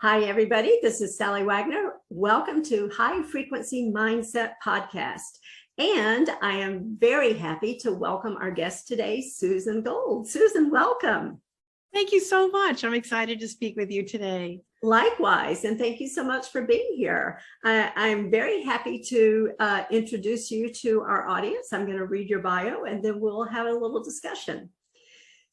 Hi, everybody. This is Sally Wagner. Welcome to High Frequency Mindset Podcast. And I am very happy to welcome our guest today, Susan Gold. Susan, welcome. Thank you so much. I'm excited to speak with you today. Likewise, and thank you so much for being here. I'm very happy to introduce you to our audience. I'm going to read your bio and then we'll have a little discussion.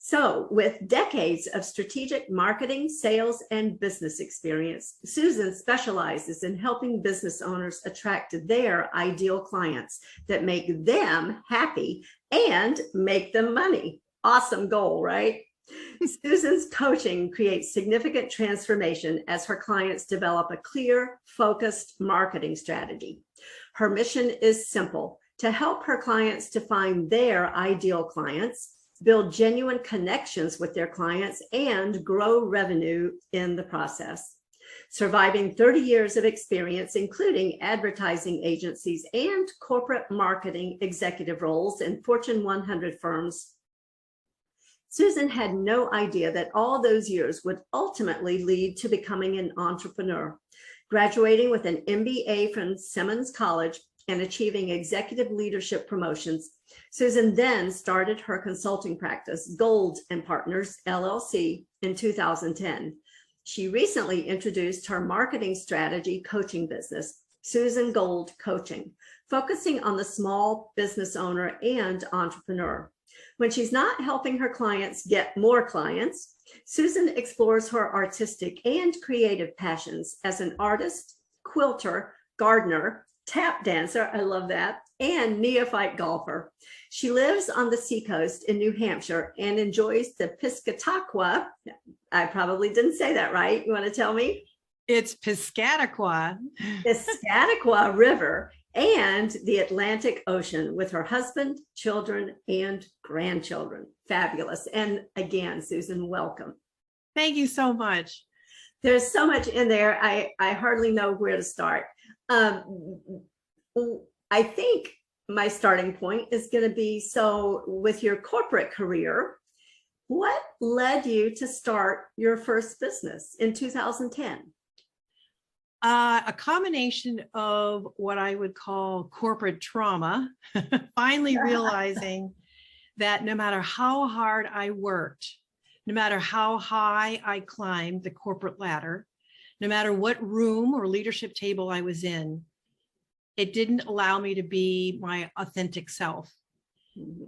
So, with decades of strategic marketing, sales, and business experience, Susan specializes in helping business owners attract their ideal clients that make them happy and make them money. Awesome goal, right? Susan's coaching creates significant transformation as her clients develop a clear, focused marketing strategy. Her mission is simple: to help her clients to find their ideal clients, build genuine connections with their clients, and grow revenue in the process. Surviving 30 years of experience, including advertising agencies and corporate marketing executive roles in Fortune 100 firms, Susan had no idea that all those years would ultimately lead to becoming an entrepreneur. Graduating with an MBA from Simmons College and achieving executive leadership promotions, Susan then started her consulting practice, Gold Partners LLC, in 2010. She recently introduced her marketing strategy coaching business, Susan Gold Coaching, focusing on the small business owner and entrepreneur. When she's not helping her clients get more clients, Susan explores her artistic and creative passions as an artist, quilter, gardener, tap dancer, I love that, and neophyte golfer. She lives on the seacoast in New Hampshire and enjoys the Piscataqua. I probably didn't say that right. You want to tell me? It's Piscataqua. Piscataqua River and the Atlantic Ocean with her husband, children, and grandchildren. Fabulous. And again, Susan, welcome. Thank you so much. There's so much in there. I hardly know where to start. I think my starting point is going to be, so with your corporate career, what led you to start your first business in 2010? A combination of what I would call corporate trauma, finally realizing that no matter how hard I worked, no matter how high I climbed the corporate ladder, no matter what room or leadership table I was in, it didn't allow me to be my authentic self.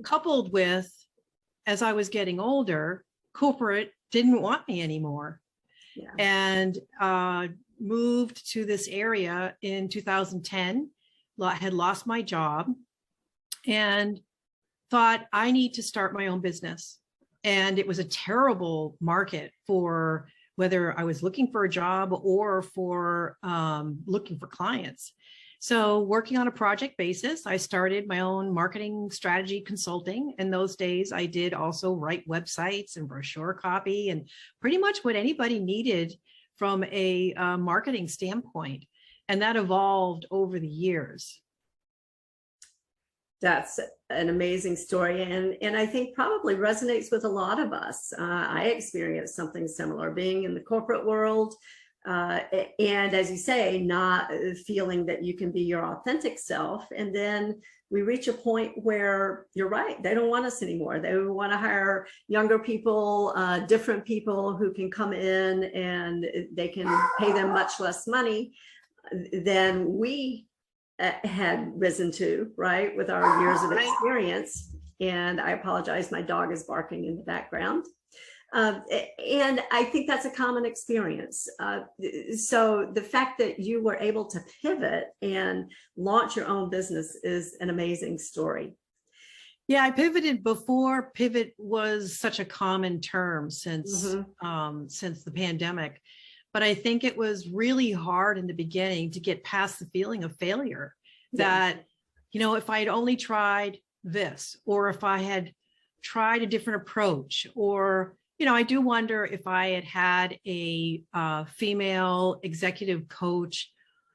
Coupled with, as I was getting older, corporate didn't want me anymore. Yeah. And moved to this area in 2010, had lost my job and thought I need to start my own business. And it was a terrible market for whether I was looking for a job or for looking for clients. So working on a project basis, I started my own marketing strategy consulting. In those days, I did also write websites and brochure copy and pretty much what anybody needed from a marketing standpoint. And that evolved over the years. That's an amazing story. And I think probably resonates with a lot of us. I experienced something similar, being in the corporate world. And as you say, not feeling that you can be your authentic self. And then we reach a point where you're right, they don't want us anymore. They want to hire younger people, different people who can come in and they can pay them much less money than we had risen to, right, with our years of experience. And I apologize, my dog is barking in the background. And I think that's a common experience. So the fact that you were able to pivot and launch your own business is an amazing story. Yeah, I pivoted before pivot was such a common term since the pandemic. But I think it was really hard in the beginning to get past the feeling of failure that, you know, if I had only tried this, or if I had tried a different approach, or you know, I do wonder if I had had a female executive coach,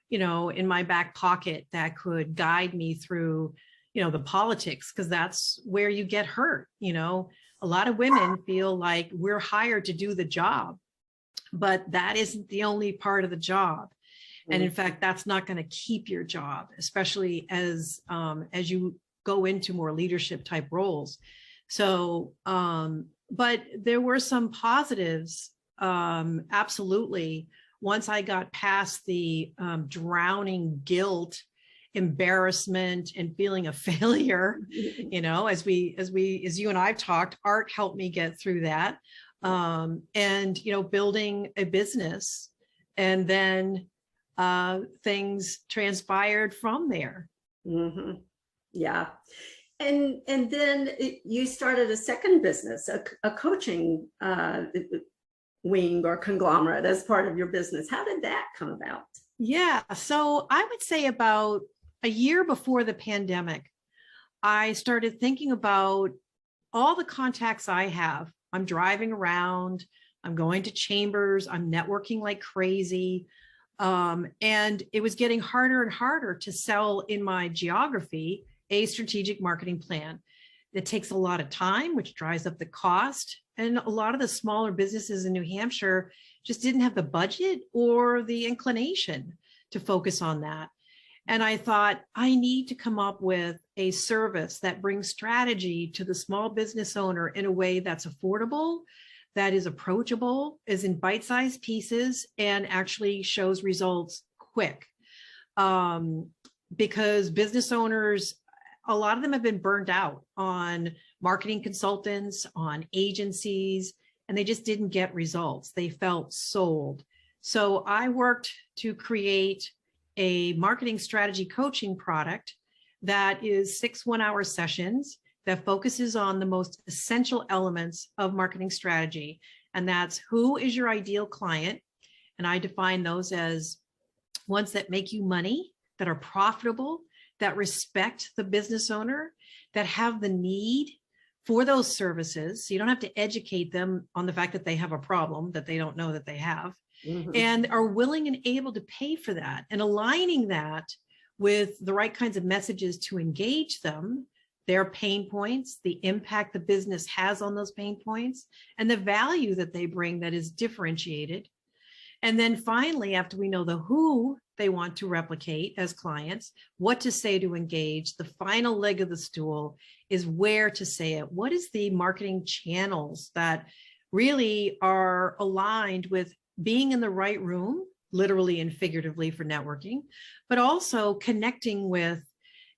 you know, in my back pocket that could guide me through, you know, the politics, because that's where you get hurt. You know, a lot of women feel like we're hired to do the job. but that isn't the only part of the job. And in fact, that's not going to keep your job, especially as you go into more leadership type roles. So, but there were some positives, absolutely. Once I got past the drowning guilt, embarrassment, and feeling a failure, you know, as you and I've talked, art helped me get through that, and you know, building a business, and then things transpired from there. Mm-hmm. Yeah. And then you started a second business, a coaching wing or conglomerate as part of your business. How did that come about? Yeah. So I would say about a year before the pandemic, I started thinking about all the contacts I have. I'm driving around, I'm going to chambers, I'm networking like crazy. And it was getting harder and harder to sell in my geography a strategic marketing plan. It takes a lot of time, which drives up the cost. And a lot of the smaller businesses in New Hampshire just didn't have the budget or the inclination to focus on that. And I thought, I need to come up with a service that brings strategy to the small business owner in a way that's affordable, that is approachable, is in bite-sized pieces, and actually shows results quick. Because business owners, a lot of them have been burned out on marketing consultants, on agencies, and they just didn't get results. They felt sold. So I worked to create a marketing strategy coaching product that is 6 one-hour sessions that focuses on the most essential elements of marketing strategy. And that's, who is your ideal client? And I define those as ones that make you money, that are profitable, that respect the business owner, that have the need for those services. So you don't have to educate them on the fact that they have a problem that they don't know that they have, and are willing and able to pay for that, and aligning that with the right kinds of messages to engage them, their pain points, the impact the business has on those pain points, and the value that they bring that is differentiated. And then finally, after we know the who they want to replicate as clients, what to say to engage, the final leg of the stool is where to say it. What is the marketing channels that really are aligned with being in the right room, literally and figuratively for networking, but also connecting with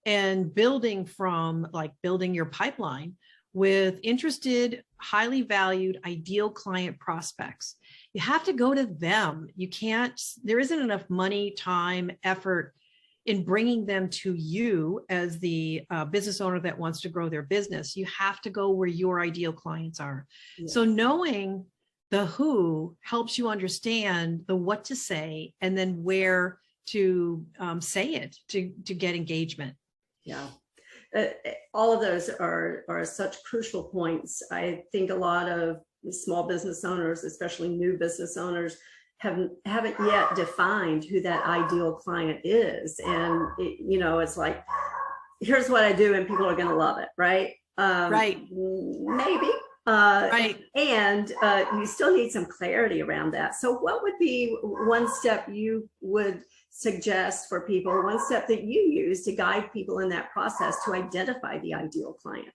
and building from, like building your pipeline with interested, highly valued, ideal client prospects. You have to go to them. You can't, there isn't enough money, time, effort in bringing them to you as the business owner that wants to grow their business. You have to go where your ideal clients are. Yeah. So knowing the who helps you understand the what to say, and then where to say it to get engagement. Yeah. All of those are such crucial points. I think a lot of small business owners, especially new business owners, haven't yet defined who that ideal client is. And it's like, here's what I do and people are going to love it, right? Right. Maybe. Right. And you still need some clarity around that. So what would be one step you would suggest for people, one step that you use to guide people in that process to identify the ideal client?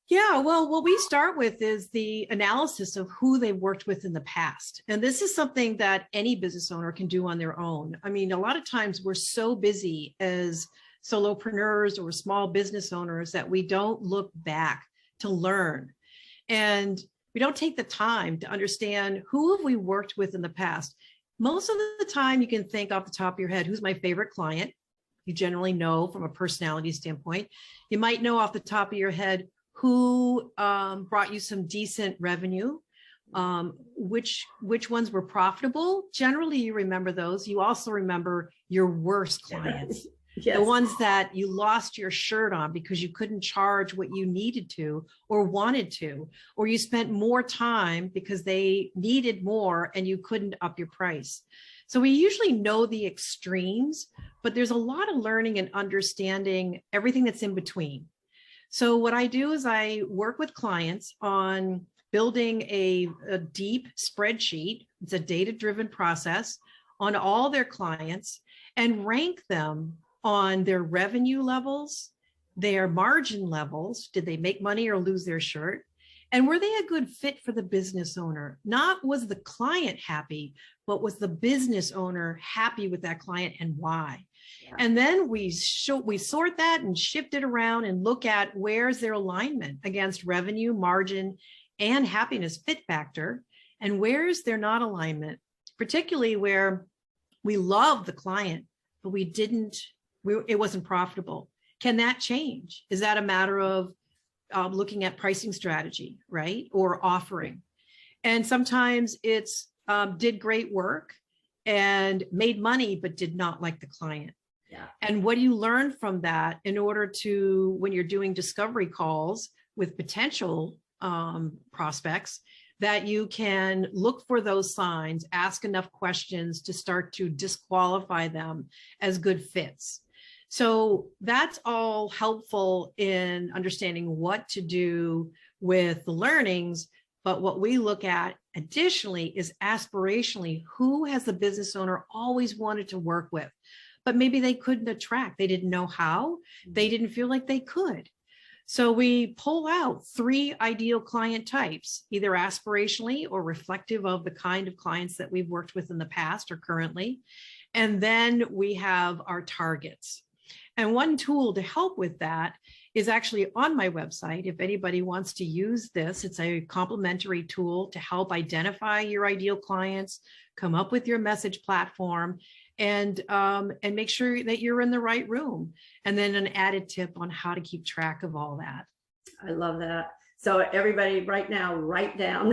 Yeah, well, what we start with is the analysis of who they worked with in the past. And this is something that any business owner can do on their own. I mean, a lot of times we're so busy as solopreneurs or small business owners that we don't look back to learn. And we don't take the time to understand, who have we worked with in the past? Most of the time you can think off the top of your head, who's my favorite client? You generally know from a personality standpoint. You might know off the top of your head who brought you some decent revenue, which ones were profitable. Generally, you remember those. You also remember your worst clients. Yes. The ones that you lost your shirt on because you couldn't charge what you needed to or wanted to, or you spent more time because they needed more and you couldn't up your price. So we usually know the extremes, but there's a lot of learning and understanding everything that's in between. So what I do is I work with clients on building a deep spreadsheet It's a data-driven process on all their clients and rank them on their revenue levels, their margin levels. Did they make money or lose their shirt? And were they a good fit for the business owner? Not was the client happy, but was the business owner happy with that client and why? Yeah. And then we sort that and shift it around and look at where's their alignment against revenue, margin, and happiness fit factor, and where's their not alignment, particularly where we love the client, but it wasn't profitable. Can that change? Is that a matter of looking at pricing strategy, right? Or offering? And sometimes it's did great work and made money, but did not like the client. Yeah. And what do you learn from that in order to, when you're doing discovery calls with potential prospects, that you can look for those signs, ask enough questions to start to disqualify them as good fits. So that's all helpful in understanding what to do with the learnings. But what we look at additionally is aspirationally, who has the business owner always wanted to work with, but maybe they couldn't attract, they didn't know how, they didn't feel like they could. So we pull out 3 ideal client types, either aspirationally or reflective of the kind of clients that we've worked with in the past or currently. And then we have our targets. And one tool to help with that is actually on my website. If anybody wants to use this, it's a complimentary tool to help identify your ideal clients, come up with your message platform, and make sure that you're in the right room. And then an added tip on how to keep track of all that. I love that. So everybody right now, write down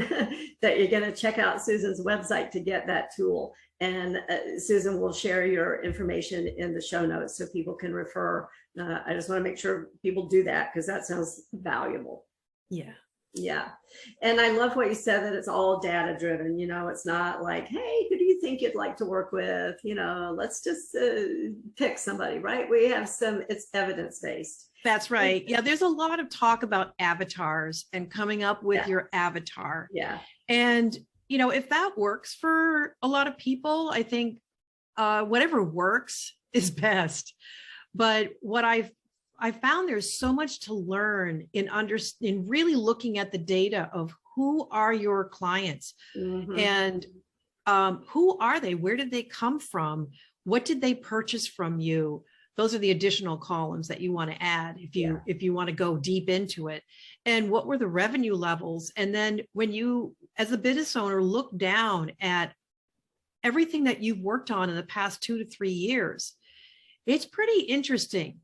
that you're going to check out Susan's website to get that tool. And Susan will share your information in the show notes so people can refer. I just want to make sure people do that because that sounds valuable. Yeah. Yeah. And I love what you said, that it's all data driven. You know, it's not like, hey, who do you think you'd like to work with? You know, let's just pick somebody, right? We have it's evidence based. That's right. Yeah. There's a lot of talk about avatars and coming up with your avatar. Yeah. And, you know, if that works for a lot of people, I think whatever works is best. But what I found there's so much to learn in really looking at the data of who are your clients and who are they? Where did they come from? What did they purchase from you? Those are the additional columns that you want to add if you want to go deep into it. And what were the revenue levels? And then when you, as a business owner, look down at everything that you've worked on in the past 2 to 3 years, it's pretty interesting.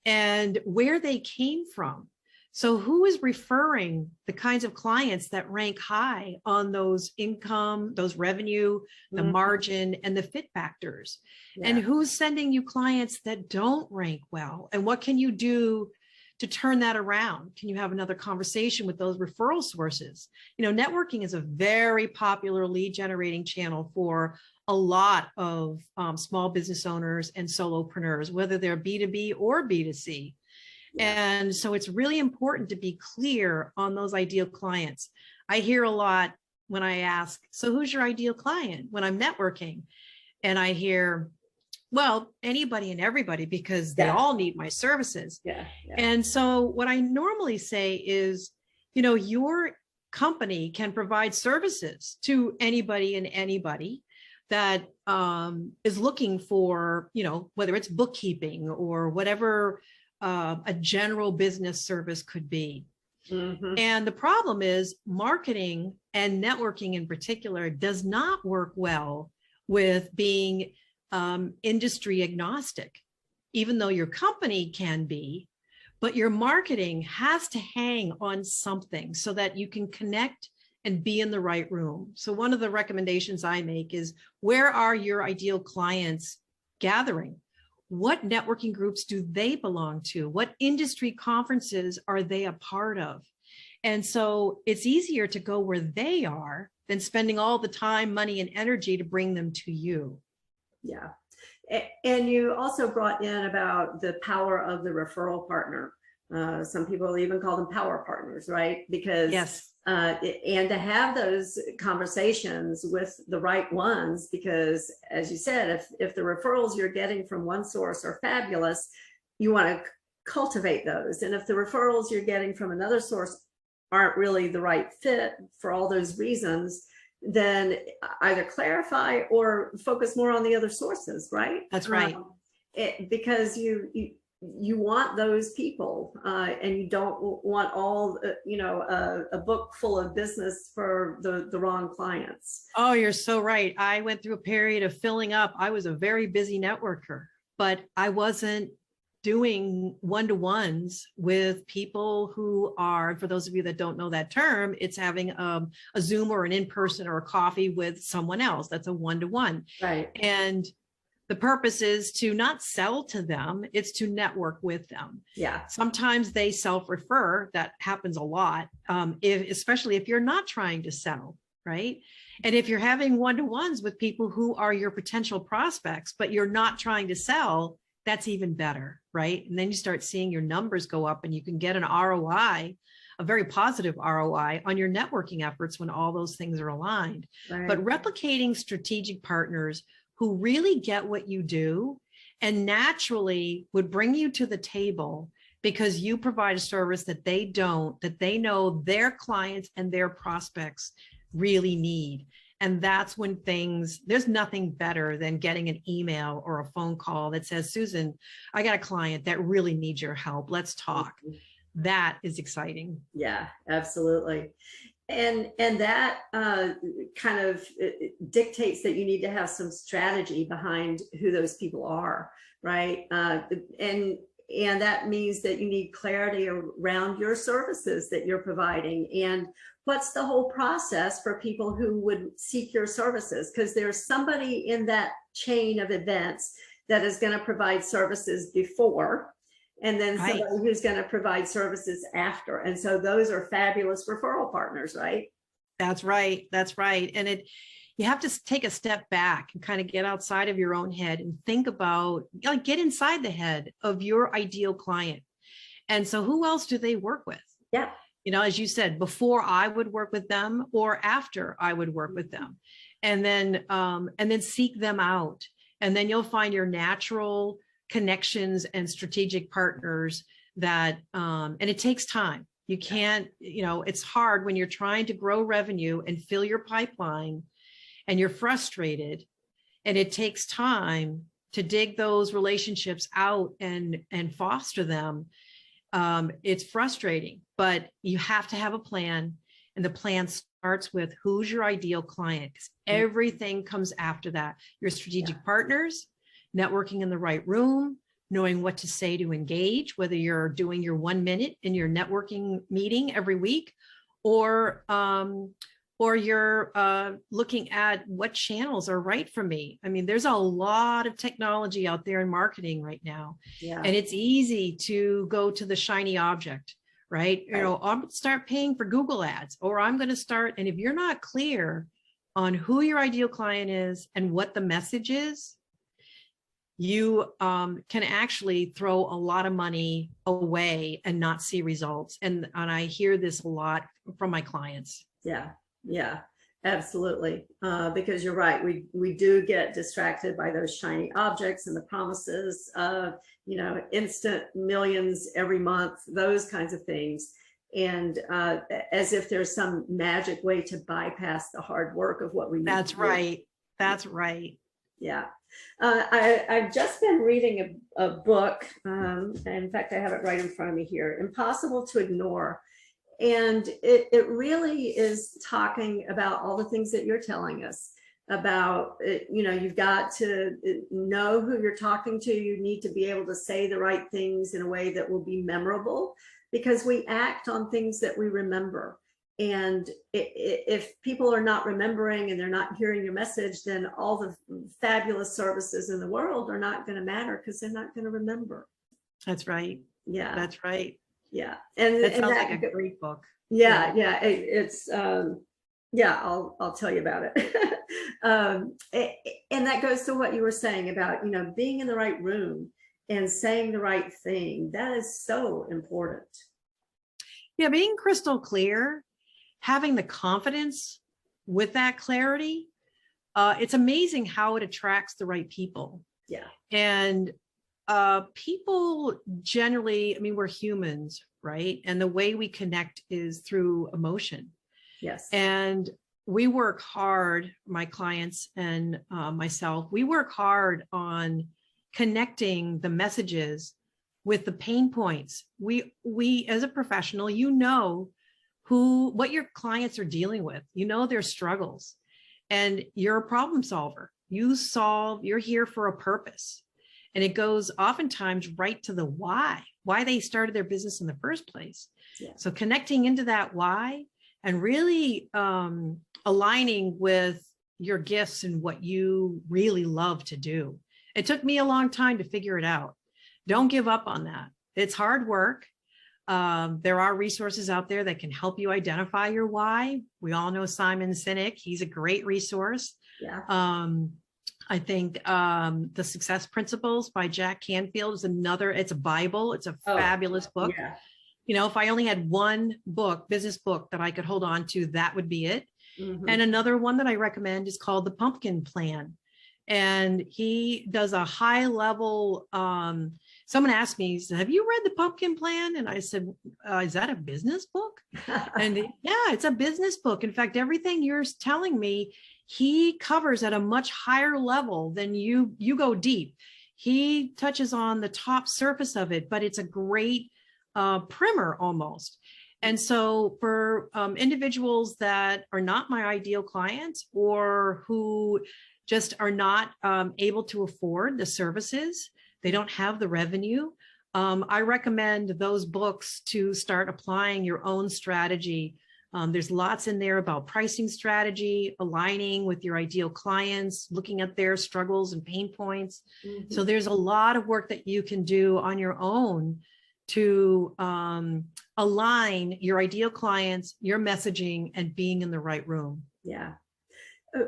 And where they came from. So who is referring the kinds of clients that rank high on those income, those revenue, the margin, and the fit factors? And who's sending you clients that don't rank well? And what can you do to turn that around? Can you have another conversation with those referral sources? You know, networking is a very popular lead generating channel for a lot of small business owners and solopreneurs, whether they're B2B or B2C. And so it's really important to be clear on those ideal clients. I hear a lot when I ask, so who's your ideal client when I'm networking? And I hear, well, anybody and everybody, because they all need my services. And so what I normally say is, you know, your company can provide services to anybody and anybody that is looking for, you know, whether it's bookkeeping or whatever a general business service could be. And the problem is marketing and networking in particular does not work well with being industry agnostic, even though your company can be, but your marketing has to hang on something so that you can connect and be in the right room. So one of the recommendations I make is, where are your ideal clients gathering? What networking groups do they belong to? What industry conferences are they a part of? And so it's easier to go where they are than spending all the time, money, and energy to bring them to you. Yeah. And you also brought in about the power of the referral partner. Some people even call them power partners, right? Because and to have those conversations with the right ones, because as you said, if the referrals you're getting from one source are fabulous, you want to cultivate those. And if the referrals you're getting from another source aren't really the right fit for all those reasons, then either clarify or focus more on the other sources, right? That's right. Because you want those people, and you don't want all, a book full of business for the wrong clients. Oh, you're so right. I went through a period of filling up. I was a very busy networker, but I wasn't doing one-to-ones with people who are, for those of you that don't know that term, it's having a Zoom or an in-person or a coffee with someone else. That's a one-to-one. Right. And the purpose is to not sell to them, it's to network with them. Yeah. Sometimes they self-refer. That happens a lot, especially if you're not trying to sell, right? And if you're having one-to-ones with people who are your potential prospects, but you're not trying to sell, that's even better, right? And then you start seeing your numbers go up and you can get an ROI, a very positive ROI on your networking efforts when all those things are aligned. Right. But replicating strategic partners who really get what you do and naturally would bring you to the table because you provide a service that they don't, that they know their clients and their prospects really need. And that's when there's nothing better than getting an email or a phone call that says, Susan, I got a client that really needs your help. Let's talk. That is exciting. Yeah, absolutely. And that kind of dictates that you need to have some strategy behind who those people are, right? And that means that you need clarity around your services that you're providing, and what's the whole process for people who would seek your services, because there's somebody in that chain of events that is going to provide services before, and then somebody who's going to provide services after. And so those are fabulous referral partners, right? That's right. That's right. And you have to take a step back and kind of get outside of your own head and think about, get inside the head of your ideal client. And so who else do they work with? Yeah. As you said, before I would work with them or after I would work with them, and then seek them out. And then you'll find your natural connections and strategic partners that, and it takes time. You can't, it's hard when you're trying to grow revenue and fill your pipeline and you're frustrated, and it takes time to dig those relationships out and foster them. It's frustrating, but you have to have a plan, and the plan starts with who's your ideal client, because everything comes after that. Your strategic partners, networking in the right room, knowing what to say to engage, whether you're doing your 1 minute in your networking meeting every week, or you're looking at what channels are right for me. I mean, there's a lot of technology out there in marketing right now, and it's easy to go to the shiny object, right? I'm going to start paying for Google ads, or I'm going to start. And if you're not clear on who your ideal client is and what the message is, you can actually throw a lot of money away and not see results. And I hear this a lot from my clients. Yeah, absolutely. Because you're right. We do get distracted by those shiny objects and the promises of, instant millions every month, those kinds of things. And as if there's some magic way to bypass the hard work of what we need. That's right. That's right. Yeah. I've just been reading a book. In fact, I have it right in front of me here, Impossible to Ignore. And it really is talking about all the things that you're telling us about. You've got to know who you're talking to. You need to be able to say the right things in a way that will be memorable, because we act on things that we remember. And if people are not remembering and they're not hearing your message, then all the fabulous services in the world are not going to matter, because they're not going to remember. That's right. Yeah. That's right. Yeah. And that sounds like a great book. Yeah. It's I'll tell you about it. And that goes to what you were saying about, being in the right room and saying the right thing. That is so important. Yeah. Being crystal clear having the confidence with that clarity, it's amazing how it attracts the right people. Yeah. And people generally, I mean, we're humans, right? And the way we connect is through emotion. Yes. And we work hard, my clients and myself, we work hard on connecting the messages with the pain points. We as a professional, you know what your clients are dealing with, you know their struggles, and you're a problem solver. You're here for a purpose. And it goes oftentimes right to the why they started their business in the first place. Yeah. So connecting into that why and really aligning with your gifts and what you really love to do. It took me a long time to figure it out. Don't give up on that. It's hard work. There are resources out there that can help you identify your why. We all know Simon Sinek. He's a great resource. Yeah. I think The Success Principles by Jack Canfield is another. It's a Bible. It's a fabulous book. Yeah. You know, if I only had one business book that I could hold on to, that would be it. Mm-hmm. And another one that I recommend is called The Pumpkin Plan. And he does a high level, someone asked me, have you read The Pumpkin Plan? And I said, is that a business book? And yeah, it's a business book. In fact, everything you're telling me, he covers at a much higher level than you go deep. He touches on the top surface of it, but it's a great primer almost. And so for individuals that are not my ideal clients or who just are not able to afford the services, they don't have the revenue, I recommend those books to start applying your own strategy. There's lots in there about pricing strategy, aligning with your ideal clients, looking at their struggles and pain points. Mm-hmm. So there's a lot of work that you can do on your own to align your ideal clients, your messaging, and being in the right room. Yeah.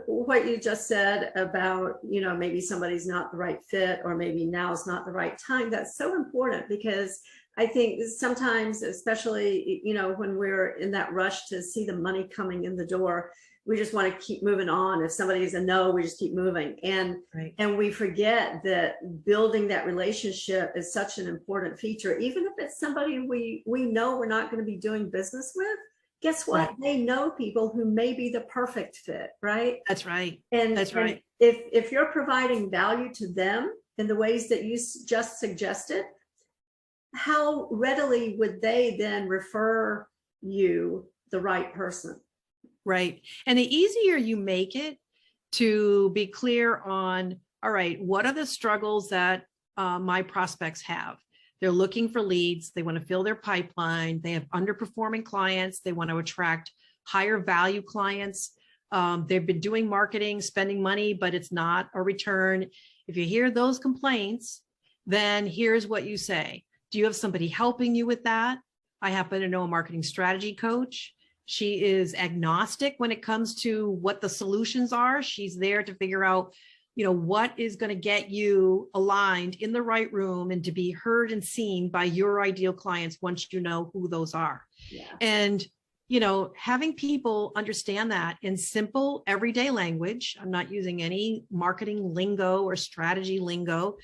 What you just said about, you know, maybe somebody's not the right fit, or maybe now's not the right time. That's so important, because I think sometimes, especially, you know, when we're in that rush to see the money coming in the door, we just want to keep moving on. If somebody's a no, we just keep moving. And we forget that building that relationship is such an important feature. Even if it's somebody we know we're not going to be doing business with, guess what? Right. They know people who may be the perfect fit, right? That's right. And that's right. And if you're providing value to them in the ways that you just suggested, how readily would they then refer you the right person? Right. And the easier you make it to be clear on, all right, what are the struggles that my prospects have? They're looking for leads. They want to fill their pipeline. They have underperforming clients. They want to attract higher value clients. They've been doing marketing, spending money, but it's not a return. If you hear those complaints, then here's what you say. Do you have somebody helping you with that? I happen to know a marketing strategy coach. She is agnostic when it comes to what the solutions are. She's there to figure out, you know, what is going to get you aligned in the right room and to be heard and seen by your ideal clients once you know who those are. Yeah. And, you know, having people understand that in simple everyday language. I'm not using any marketing lingo or strategy lingo.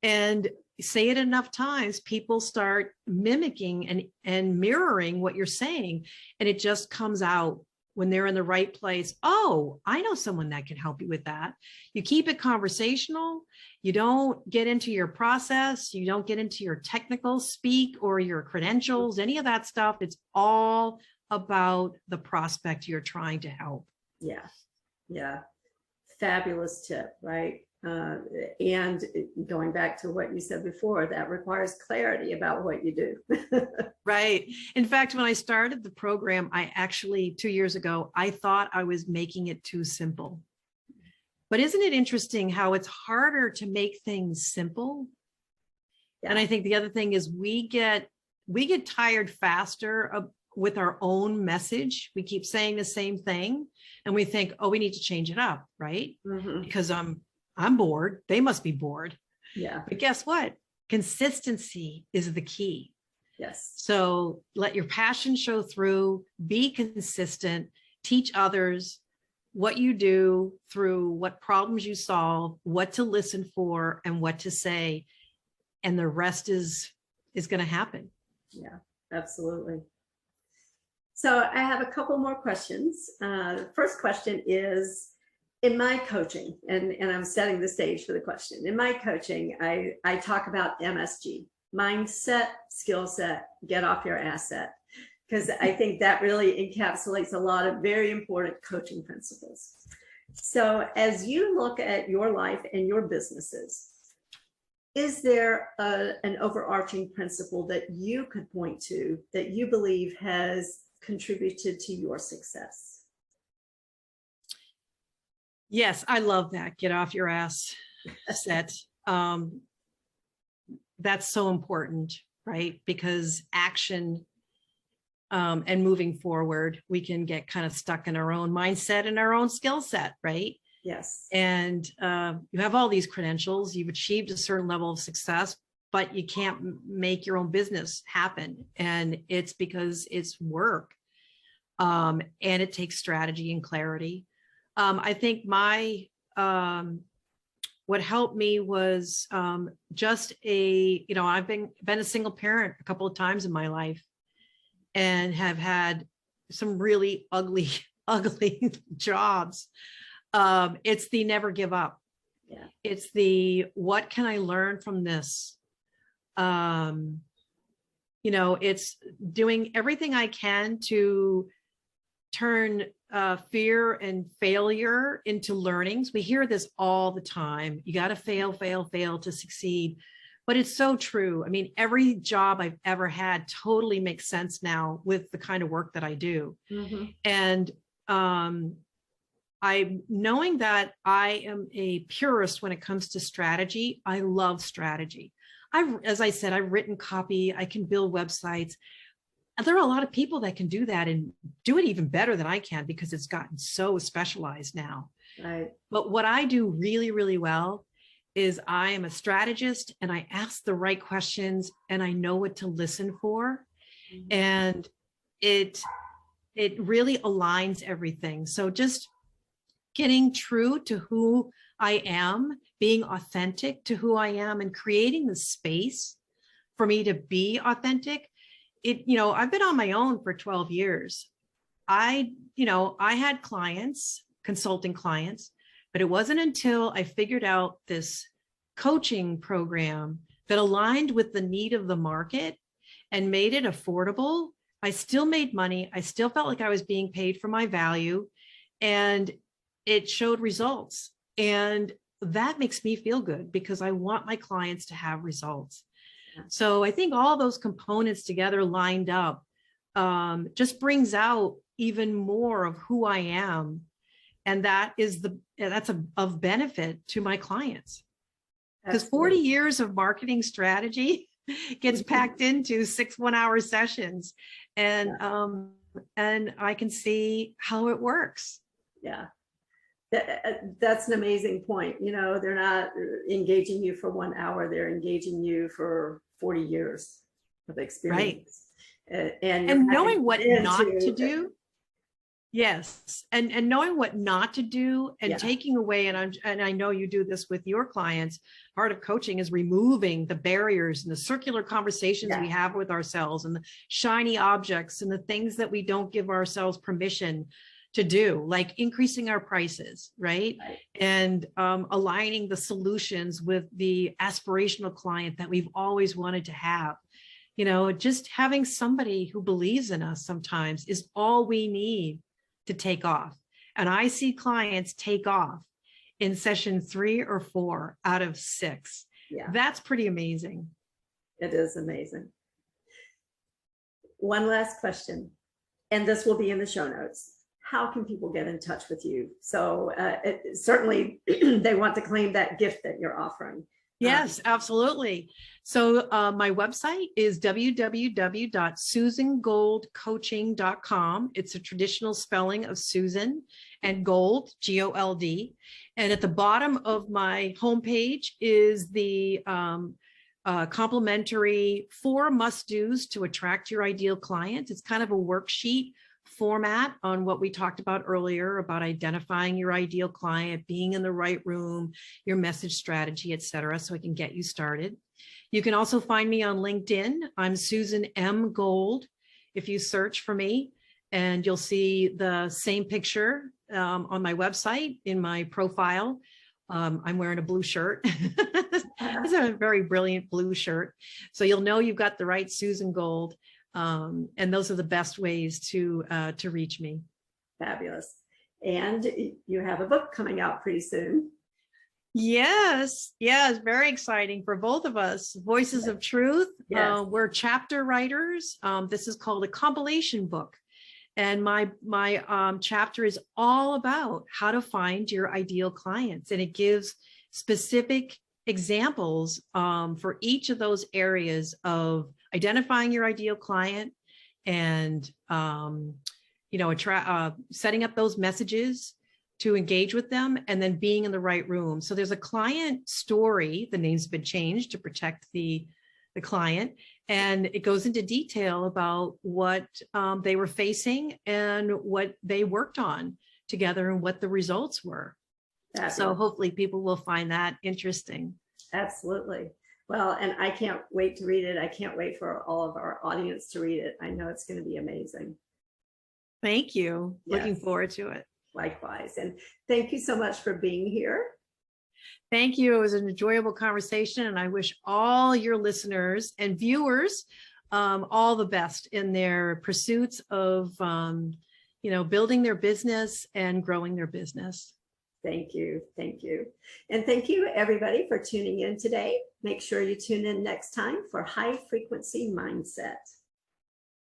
And say it enough times, people start mimicking and mirroring what you're saying. And it just comes out when they're in the right place. Oh, I know someone that can help you with that. You keep it conversational. You don't get into your process. You don't get into your technical speak or your credentials, any of that stuff. It's all about the prospect you're trying to help. Yeah. Yeah. Fabulous tip, right? And going back to what you said before, that requires clarity about what you do. Right. In fact, when I started the program, I actually 2 years ago, I thought I was making it too simple. But isn't it interesting how it's harder to make things simple? Yeah. And I think the other thing is we get tired faster with our own message. We keep saying the same thing and we think, oh, we need to change it up, right? Mm-hmm. Because I'm bored. They must be bored. Yeah. But guess what? Consistency is the key. Yes. So let your passion show through, be consistent, teach others what you do through what problems you solve, what to listen for and what to say. And the rest is going to happen. Yeah, absolutely. So I have a couple more questions. The first question is, in my coaching, and I'm setting the stage for the question. In my coaching, I talk about MSG, mindset, skill set, get off your asset, because I think that really encapsulates a lot of very important coaching principles. So as you look at your life and your businesses, is there an overarching principle that you could point to that you believe has contributed to your success? Yes, I love that. Get off your ass set. That's so important, right? Because action and moving forward, we can get kind of stuck in our own mindset and our own skill set, right? Yes. And you have all these credentials, you've achieved a certain level of success, but you can't make your own business happen. And it's because it's work. And it takes strategy and clarity. I think what helped me was just I've been a single parent a couple of times in my life and have had some really ugly jobs. It's the never give up. Yeah. It's the, what can I learn from this? It's doing everything I can to turn fear and failure into learnings. We hear this all the time. You got to fail to succeed. But it's so true. I mean, every job I've ever had totally makes sense now with the kind of work that I do. Mm-hmm. And I'm knowing that I am a purist when it comes to strategy. I love strategy. As I said, I've written copy. I can build websites. And there are a lot of people that can do that and do it even better than I can because it's gotten so specialized now. Right. But what I do really, really well is I am a strategist and I ask the right questions and I know what to listen for. Mm-hmm. And it really aligns everything. So just getting true to who I am, being authentic to who I am and creating the space for me to be authentic. I've been on my own for 12 years. I had clients, consulting clients, but it wasn't until I figured out this coaching program that aligned with the need of the market and made it affordable. I still made money. I still felt like I was being paid for my value, and it showed results. And that makes me feel good because I want my clients to have results. So I think all those components together lined up just brings out even more of who I am. And that's of benefit to my clients. Because 40 years of marketing strategy gets packed into 6 1-hour sessions. And I can see how it works. Yeah. That's an amazing point. They're not engaging you for 1 hour, they're engaging you for 40 years of experience. Right. And knowing what not to do. Yes. And knowing what not to do and taking away, and I know you do this with your clients, part of coaching is removing the barriers and the circular conversations we have with ourselves and the shiny objects and the things that we don't give ourselves permission to do, like increasing our prices, right? And aligning the solutions with the aspirational client that we've always wanted to have. Just having somebody who believes in us sometimes is all we need to take off. And I see clients take off in session 3 or 4 out of 6. Yeah. That's pretty amazing. It is amazing. One last question, and this will be in the show notes. How can people get in touch with you? So certainly they want to claim that gift that you're offering. Yes, absolutely. So my website is www.susangoldcoaching.com. It's a traditional spelling of Susan and Gold, G-O-L-D. And at the bottom of my homepage is the complimentary 4 must-dos to attract your ideal client. It's kind of a worksheet format on what we talked about earlier about identifying your ideal client, being in the right room, your message strategy, et cetera, so I can get you started. You can also find me on LinkedIn. I'm Susan M. Gold. If you search for me, and you'll see the same picture on my website in my profile. I'm wearing a blue shirt. It's a very brilliant blue shirt. So you'll know you've got the right Susan Gold. And those are the best ways to reach me. Fabulous. And you have a book coming out pretty soon. Yes, very exciting for both of us. Voices of Truth. Yes. We're chapter writers. This is called a compilation book. And my chapter is all about how to find your ideal clients. And it gives specific examples for each of those areas of identifying your ideal client and, setting up those messages to engage with them, and then being in the right room. So there's a client story. The name's been changed to protect the client. And it goes into detail about what they were facing and what they worked on together and what the results were. So hopefully people will find that interesting. Absolutely. Well, and I can't wait to read it. I can't wait for all of our audience to read it. I know it's going to be amazing. Thank you. Yes. Looking forward to it. Likewise. And thank you so much for being here. Thank you. It was an enjoyable conversation, and I wish all your listeners and viewers all the best in their pursuits of, building their business and growing their business. Thank you. Thank you. And thank you, everybody, for tuning in today. Make sure you tune in next time for High Frequency Mindset.